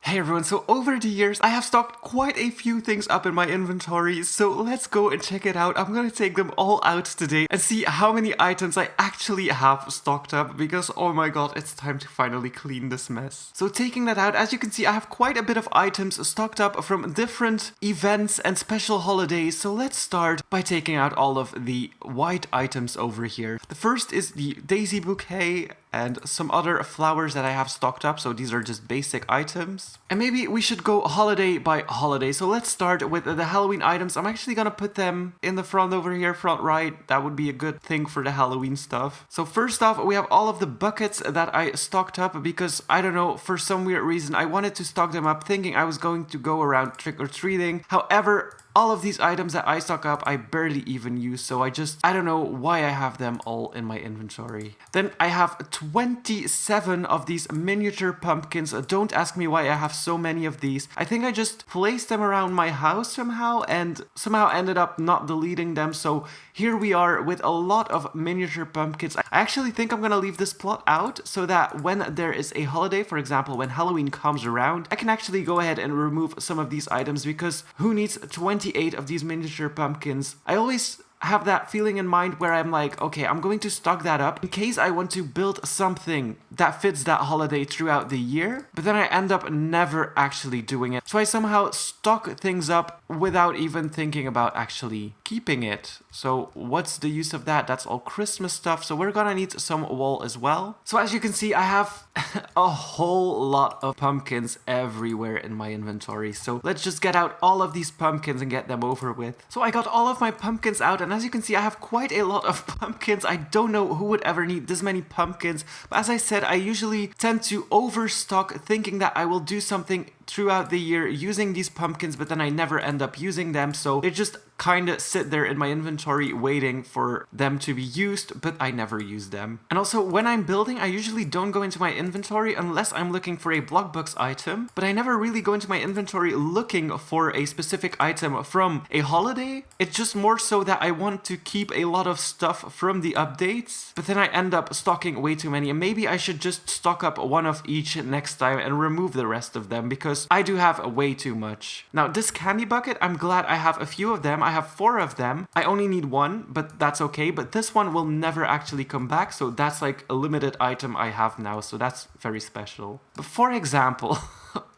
Hey everyone, so over the years I have stocked quite a few things up in my inventory, so let's go and check it out. I'm gonna take them all out today and see how many items I actually have stocked up, because oh my god, it's time to finally clean this mess. So taking that out, as you can see, I have quite a bit of items stocked up from different events and special holidays, so let's start by taking out all of the white items over here. The first is the daisy bouquet and some other flowers that I have stocked up, so these are just basic items. And maybe we should go holiday by holiday, so let's start with the Halloween items. I'm actually gonna put them in the front over here, front right. That would be a good thing for the Halloween stuff. So first off, we have all of the buckets that I stocked up because, I don't know, for some weird reason, I wanted to stock them up thinking I was going to go around trick-or-treating. However, all of these items that I stock up, I barely even use, so I don't know why I have them all in my inventory. Then I have 27 of these miniature pumpkins. Don't ask me why I have so many of these. I think I just placed them around my house somehow and somehow ended up not deleting them, so here we are with a lot of miniature pumpkins. I actually think I'm gonna leave this plot out so that when there is a holiday, for example, when Halloween comes around, I can actually go ahead and remove some of these items, because who needs 28 of these miniature pumpkins? I always have that feeling in mind where I'm like, okay, I'm going to stock that up in case I want to build something that fits that holiday throughout the year, but then I end up never actually doing it. So I somehow stock things up without even thinking about actually keeping it. So what's the use of that? That's all Christmas stuff, so we're gonna need some wool as well. So as you can see, I have a whole lot of pumpkins everywhere in my inventory, so let's just get out all of these pumpkins and get them over with. So I got all of my pumpkins out, and as you can see, I have quite a lot of pumpkins. I don't know who would ever need this many pumpkins, but as I said, I usually tend to overstock thinking that I will do something throughout the year using these pumpkins, but then I never end up using them, so they just kind of sit there in my inventory waiting for them to be used, but I never use them. And also, when I'm building, I usually don't go into my inventory unless I'm looking for a Bloxburg item, but I never really go into my inventory looking for a specific item from a holiday. It's just more so that I want to keep a lot of stuff from the updates, but then I end up stocking way too many, and maybe I should just stock up one of each next time and remove the rest of them, because I do have way too much. Now, this candy bucket, I'm glad I have a few of them. I have 4 of them. I only need 1, but that's okay. But this one will never actually come back, so that's like a limited item I have now, so that's very special. But for example,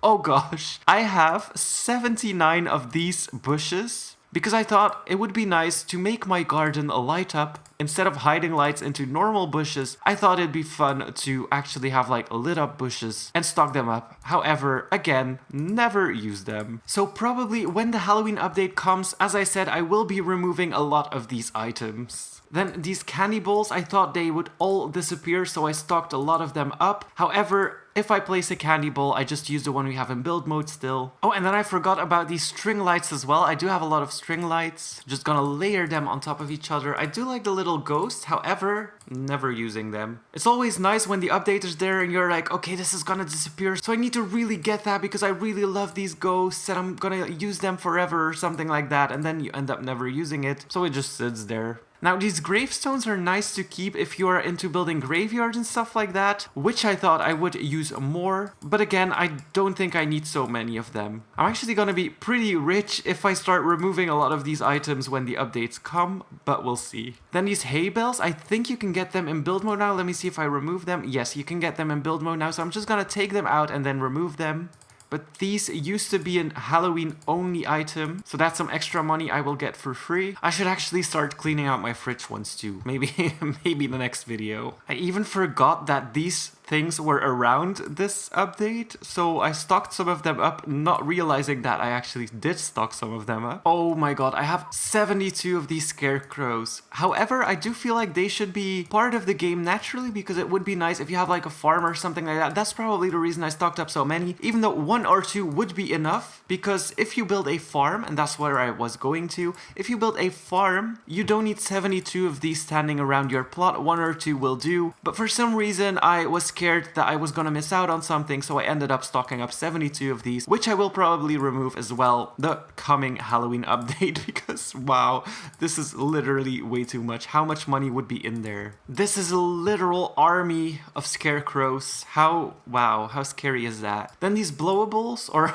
oh gosh, I have 79 of these bushes, because I thought it would be nice to make my garden light up. Instead of hiding lights into normal bushes, I thought it'd be fun to actually have like lit up bushes and stock them up. However, again, never use them. So probably when the Halloween update comes, as I said, I will be removing a lot of these items. Then these candy bowls, I thought they would all disappear, so I stocked a lot of them up. However, if I place a candy bowl, I just use the one we have in build mode still. Oh, and then I forgot about these string lights as well. I do have a lot of string lights. Just gonna layer them on top of each other. I do like the little ghosts, however, never using them. It's always nice when the update is there and you're like, okay, this is gonna disappear, so I need to really get that because I really love these ghosts and I'm gonna use them forever or something like that, and then you end up never using it, so it just sits there. Now, these gravestones are nice to keep if you are into building graveyards and stuff like that, which I thought I would use more, but again, I don't think I need so many of them. I'm actually gonna be pretty rich if I start removing a lot of these items when the updates come, but we'll see. Then these hay bales, I think you can get them in build mode now. Let me see if I remove them. Yes, you can get them in build mode now, so I'm just gonna take them out and then remove them. But these used to be an Halloween only item, so that's some extra money I will get for free. I should actually start cleaning out my fridge once too. Maybe maybe the next video. I even forgot that these things were around this update, so I stocked some of them up, not realizing that I actually did stock some of them up. Oh my god, I have 72 of these scarecrows. However, I do feel like they should be part of the game naturally, because it would be nice if you have like a farm or something like that. That's probably the reason I stocked up so many, even though 1 or 2 would be enough, because if you build a farm, and that's where I was going to, if you build a farm, you don't need 72 of these standing around your plot. 1 or 2 will do, but for some reason I was scared that I was gonna miss out on something, so I ended up stocking up 72 of these, which I will probably remove as well the coming Halloween update because wow, this is literally way too much. How much money would be in there? This is a literal army of scarecrows. Wow, how scary is that? Then these blowables, or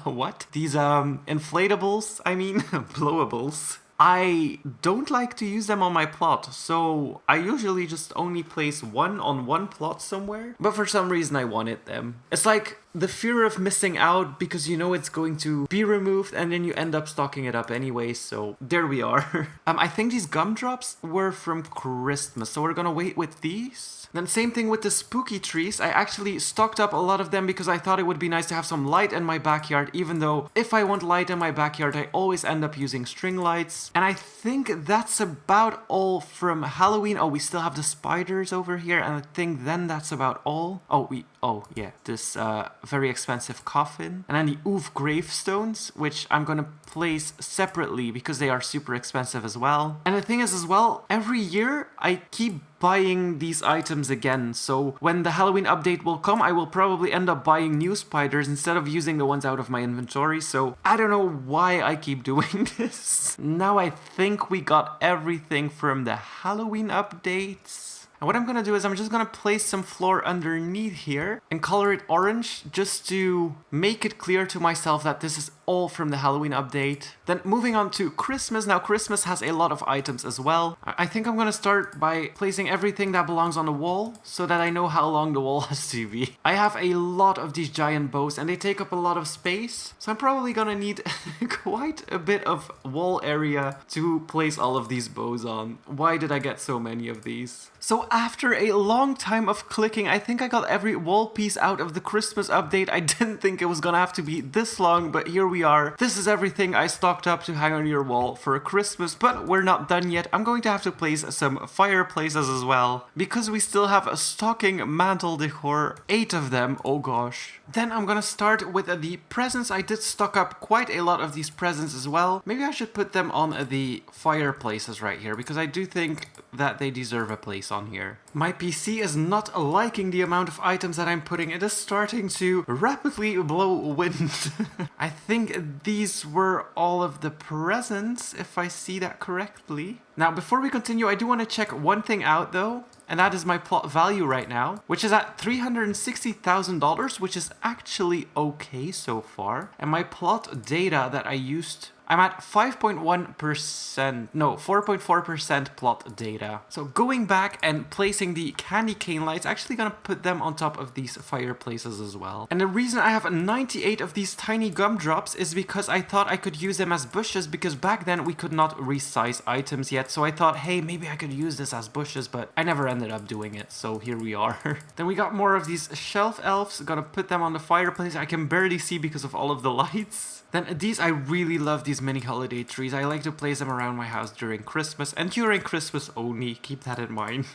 what? These inflatables, I mean, blowables. I don't like to use them on my plot, so I usually just only place one on one plot somewhere, but for some reason I wanted them. It's like the fear of missing out because you know it's going to be removed and then you end up stocking it up anyway, so there we are. I think these gumdrops were from Christmas, so we're gonna wait with these. Then same thing with the spooky trees. I actually stocked up a lot of them because I thought it would be nice to have some light in my backyard, even though if I want light in my backyard, I always end up using string lights. And I think that's about all from Halloween. Oh, we still have the spiders over here, and I think then that's about all. Oh yeah, this very expensive coffin. And then the oof gravestones, which I'm gonna place separately because they are super expensive as well. And the thing is as well, every year I keep buying these items again, so when the Halloween update will come, I will probably end up buying new spiders instead of using the ones out of my inventory, so I don't know why I keep doing this. Now I think we got everything from the Halloween updates. And what I'm gonna do is I'm just gonna place some floor underneath here and color it orange just to make it clear to myself that this is all from the Halloween update. Then moving on to Christmas. Now Christmas has a lot of items as well. I think I'm gonna start by placing everything that belongs on the wall so that I know how long the wall has to be. I have a lot of these giant bows and they take up a lot of space, so I'm probably gonna need quite a bit of wall area to place all of these bows on. Why did I get so many of these? So after a long time of clicking, I think I got every wall piece out of the Christmas update. I didn't think it was gonna have to be this long, but here we are. This is everything I stocked up to hang on your wall for Christmas, but we're not done yet. I'm going to have to place some fireplaces as well, because we still have a stocking mantle decor, 8 of them, oh gosh. Then I'm gonna start with the presents. I did stock up quite a lot of these presents as well. Maybe I should put them on the fireplaces right here, because I do think that they deserve a place on here. My PC is not liking the amount of items that I'm putting. It is starting to rapidly blow wind. I think these were all of the presents, if I see that correctly. Now, before we continue, I do want to check one thing out though, and that is my plot value right now, which is at $360,000, which is actually okay so far. And my plot data that I used, I'm at 4.4% plot data. So going back and placing the candy cane lights, actually gonna put them on top of these fireplaces as well. And the reason I have 98 of these tiny gumdrops is because I thought I could use them as bushes, because back then we could not resize items yet. So I thought, hey, maybe I could use this as bushes, but I never ended up doing it. So here we are. Then we got more of these shelf elves. Gonna put them on the fireplace. I can barely see because of all of the lights. Then these, I really love these mini holiday trees. I like to place them around my house during Christmas, and during Christmas only, keep that in mind.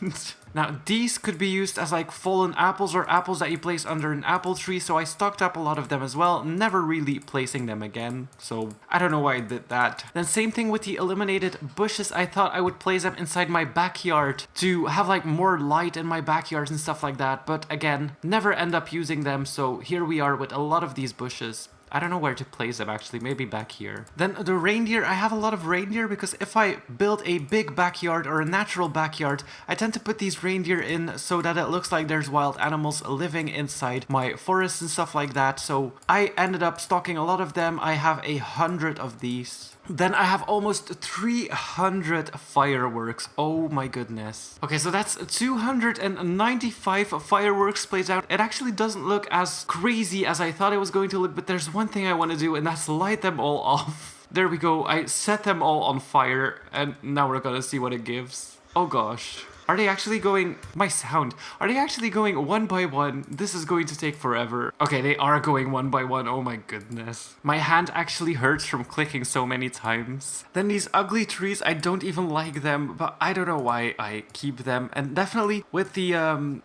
Now, these could be used as like fallen apples or apples that you place under an apple tree, so I stocked up a lot of them as well, never really placing them again, so I don't know why I did that. Then same thing with the eliminated bushes. I thought I would place them inside my backyard to have like more light in my backyard and stuff like that, but again, never end up using them, so here we are with a lot of these bushes. I don't know where to place them actually, maybe back here. Then the reindeer, I have a lot of reindeer because if I build a big backyard or a natural backyard, I tend to put these reindeer in so that it looks like there's wild animals living inside my forests and stuff like that. So I ended up stocking a lot of them. I have 100 of these. Then I have almost 300 fireworks. Oh my goodness. Okay, so that's 295 fireworks placed out. It actually doesn't look as crazy as I thought it was going to look, but there's one thing I want to do, and that's light them all off. There we go. I set them all on fire, and now we're gonna see what it gives. Oh gosh. Are they actually going... My sound. Are they actually going one by one? This is going to take forever. Okay, they are going one by one. Oh my goodness. My hand actually hurts from clicking so many times. Then these ugly trees, I don't even like them, but I don't know why I keep them. And definitely with the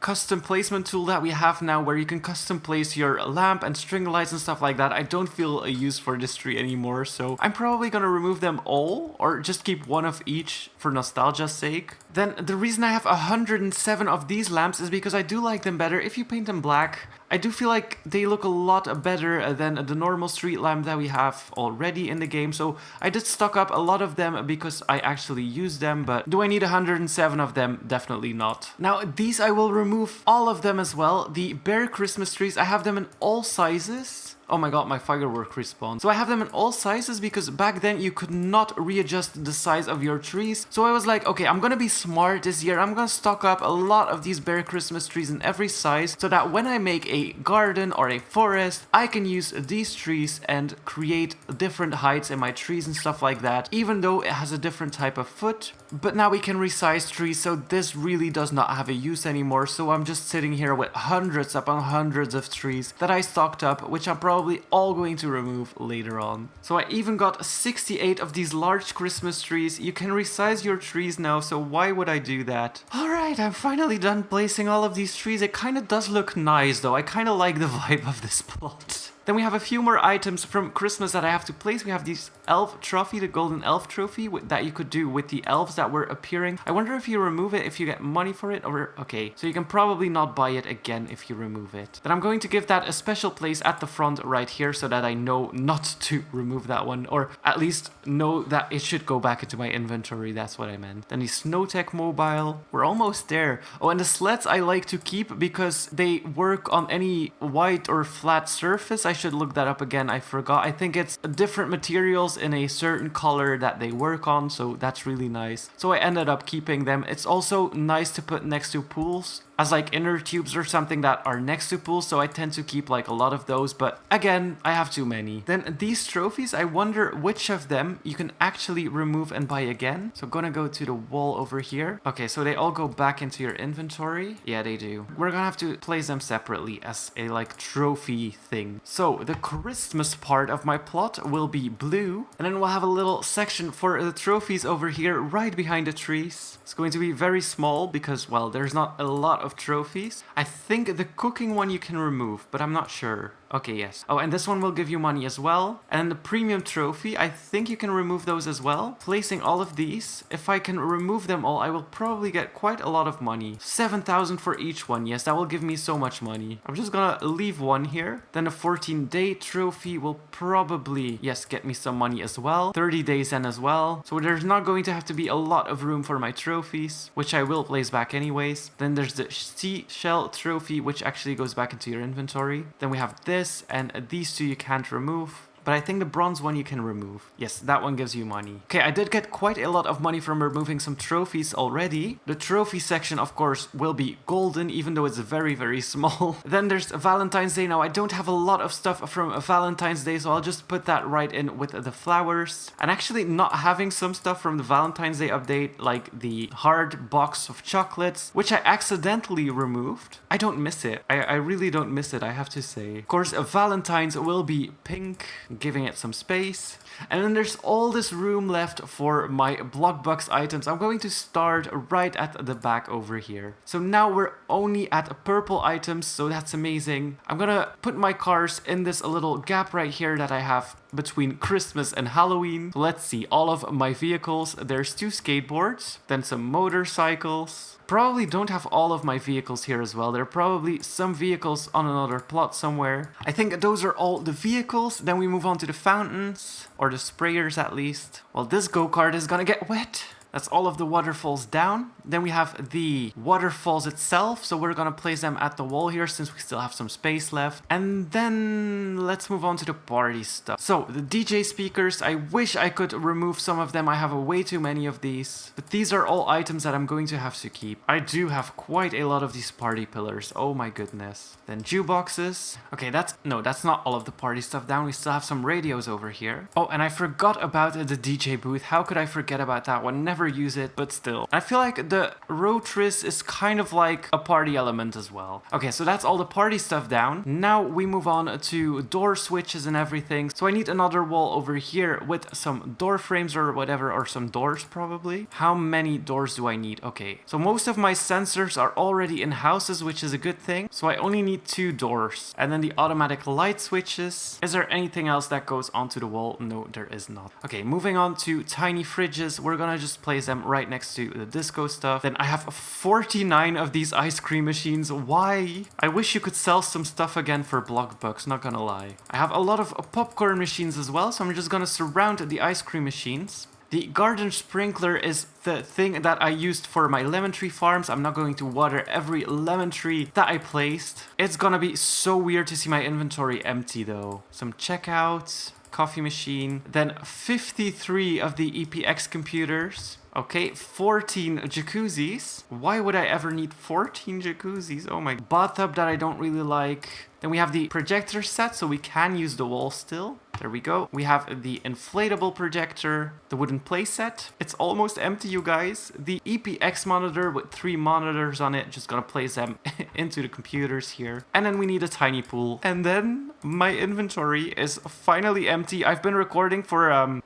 custom placement tool that we have now, where you can custom place your lamp and string lights and stuff like that, I don't feel a use for this tree anymore. So I'm probably gonna remove them all, or just keep one of each for nostalgia's sake. Then the reason I have 107 of these lamps is because I do like them better if you paint them black. I do feel like they look a lot better than the normal street lamp that we have already in the game. So I did stock up a lot of them because I actually use them. But do I need 107 of them? Definitely not. Now these I will remove all of them as well. The bear Christmas trees, I have them in all sizes. Oh my god, my firework respawned. So I have them in all sizes because back then you could not readjust the size of your trees. So I was like, okay, I'm gonna be smart this year. I'm gonna stock up a lot of these bear Christmas trees in every size so that when I make a garden or a forest, I can use these trees and create different heights in my trees and stuff like that, even though it has a different type of foot. But now we can resize trees, so this really does not have a use anymore. So I'm just sitting here with hundreds upon hundreds of trees that I stocked up, which I'm probably all going to remove later on. So I even got 68 of these large Christmas trees. You can resize your trees now, so why would I do that? Alright, I'm finally done placing all of these trees. It kind of does look nice though. I kind of like the vibe of this plot. Then we have a few more items from Christmas that I have to place. We have this elf trophy, the golden elf trophy that you could do with the elves that were appearing. I wonder if you remove it, if you get money for it, or okay. So you can probably not buy it again if you remove it. Then I'm going to give that a special place at the front right here so that I know not to remove that one, or at least know that it should go back into my inventory. That's what I meant. Then the Snowtech mobile. We're almost there. Oh, and the sleds I like to keep because they work on any white or flat surface. I should look that up again. I forgot. I think it's different materials in a certain color that they work on, so that's really nice. So I ended up keeping them. It's also nice to put next to pools as like inner tubes or something that are next to pools, so I tend to keep like a lot of those, but again, I have too many. Then these trophies, I wonder which of them you can actually remove and buy again. So I'm gonna go to the wall over here. Okay, so they all go back into your inventory. Yeah, they do. We're gonna have to place them separately as a like trophy thing. So the Christmas part of my plot will be blue, and then we'll have a little section for the trophies over here right behind the trees. It's going to be very small because, well, there's not a lot of trophies. I think the cooking one you can remove, but I'm not sure. Okay, yes. Oh, and this one will give you money as well. And the premium trophy, I think you can remove those as well. Placing all of these, if I can remove them all, I will probably get quite a lot of money. 7,000 for each one. Yes, that will give me so much money. I'm just gonna leave one here. Then a 14-day trophy will probably, yes, get me some money as well. 30 days in as well. So there's not going to have to be a lot of room for my trophies, which I will place back anyways. Then there's the seashell trophy, which actually goes back into your inventory. Then we have this, and these two you can't remove. But I think the bronze one you can remove. Yes, that one gives you money. Okay, I did get quite a lot of money from removing some trophies already. The trophy section, of course, will be golden, even though it's very, very small. Then there's Valentine's Day. Now, I don't have a lot of stuff from Valentine's Day, so I'll just put that right in with the flowers. And actually not having some stuff from the Valentine's Day update, like the hard box of chocolates, which I accidentally removed. I don't miss it. I really don't miss it, I have to say. Of course, Valentine's will be pink, giving it some space. And then there's all this room left for my Bloxburg items. I'm going to start right at the back over here. So now we're only at purple items, so that's amazing. I'm gonna put my cars in this little gap right here that I have between Christmas and Halloween. So let's see, all of my vehicles. There's 2 skateboards, then some motorcycles. Probably don't have all of my vehicles here as well. There are probably some vehicles on another plot somewhere. I think those are all the vehicles. Then we move on to the fountains, or the sprayers at least. Well, this go-kart is gonna get wet. That's all of the waterfalls down. Then we have the waterfalls itself. So we're gonna place them at the wall here since we still have some space left. And then let's move on to the party stuff. So the DJ speakers, I wish I could remove some of them. I have way too many of these. But these are all items that I'm going to have to keep. I do have quite a lot of these party pillars. Oh my goodness. Then jukeboxes. Okay, that's not all of the party stuff down. We still have some radios over here. Oh, and I forgot about the DJ booth. How could I forget about that one? Never use it, but still. I feel like the Rotris is kind of like a party element as well. Okay, so that's all the party stuff down. Now we move on to door switches and everything. So I need another wall over here with some door frames or whatever, or some doors probably. How many doors do I need? Okay, so most of my sensors are already in houses, which is a good thing. So I only need 2 doors. And then the automatic light switches. Is there anything else that goes onto the wall? No, there is not. Okay, moving on to tiny fridges. We're gonna just place them right next to the disco stuff. Then I have 49 of these ice cream machines. Why? I wish you could sell some stuff again for Bloxburg, not gonna lie. I have a lot of popcorn machines as well, so I'm just gonna surround the ice cream machines. The garden sprinkler is the thing that I used for my lemon tree farms. I'm not going to water every lemon tree that I placed. It's gonna be so weird to see my inventory empty though. Some checkouts, coffee machine, then 53 of the EPX computers. Okay, 14 jacuzzis. Why would I ever need 14 jacuzzis? Oh my. Bathtub that I don't really like. Then we have the projector set, so we can use the wall still. There we go. We have the inflatable projector, the wooden playset. It's almost empty, you guys. The EPX monitor with 3 monitors on it. Just gonna place them into the computers here. And then we need a tiny pool. And then my inventory is finally empty. I've been recording for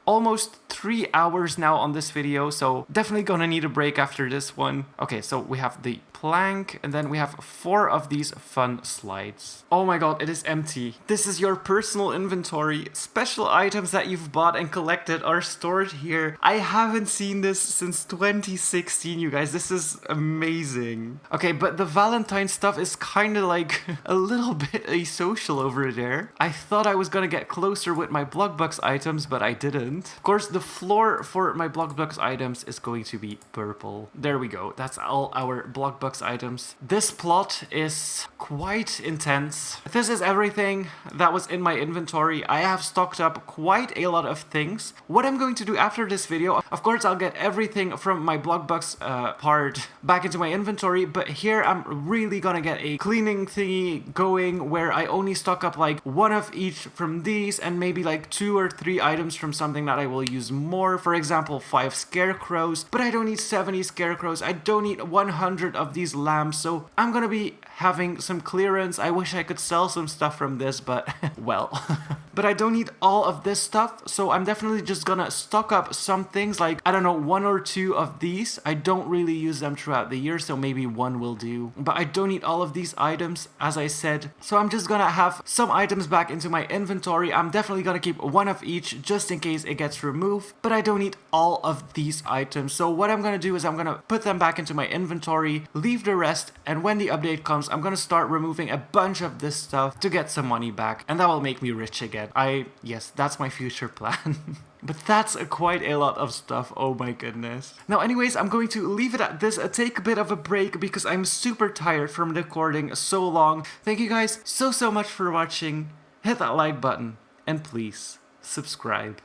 almost 3 hours now on this video, so definitely gonna need a break after this one. Okay, so we have the plank, and then we have 4 of these fun slides. Oh my god, it is empty. This is your personal inventory. Special items that you've bought and collected are stored here. I haven't seen this since 2016, you guys. This is amazing. Okay, but the Valentine stuff is kind of like a little bit asocial over there. I thought I was gonna get closer with my Bloxburg items, but I didn't. Of course, the floor for my Bloxburg items is going to be purple. There we go. That's all our Bloxburg items. This plot is quite intense. This is everything that was in my inventory. I have stocked up quite a lot of things. What I'm going to do after this video, of course I'll get everything from my Bloxburg part back into my inventory, but here I'm really gonna get a cleaning thingy going where I only stock up like 1 of each from these and maybe like 2 or 3 items from something that I will use more. For example, 5 scarecrows, but I don't need 70 scarecrows. I don't need 100 of these lamps, so I'm gonna be having some clearance. I wish I could sell some stuff from this, but well. But I don't need all of this stuff, so I'm definitely just gonna stock up some things like, I don't know, 1 or 2 of these. I don't really use them throughout the year, so maybe 1 will do. But I don't need all of these items, as I said. So I'm just gonna have some items back into my inventory. I'm definitely gonna keep 1 of each just in case it gets removed, but I don't need all of these items. So what I'm gonna do is I'm gonna put them back into my inventory, leave the rest, and when the update comes, I'm gonna start removing a bunch of this stuff to get some money back, and that will make me rich again. Yes, that's my future plan. But that's quite a lot of stuff, oh my goodness. Now anyways, I'm going to leave it at this, take a bit of a break because I'm super tired from recording so long. Thank you guys so much for watching. Hit that like button, and please subscribe.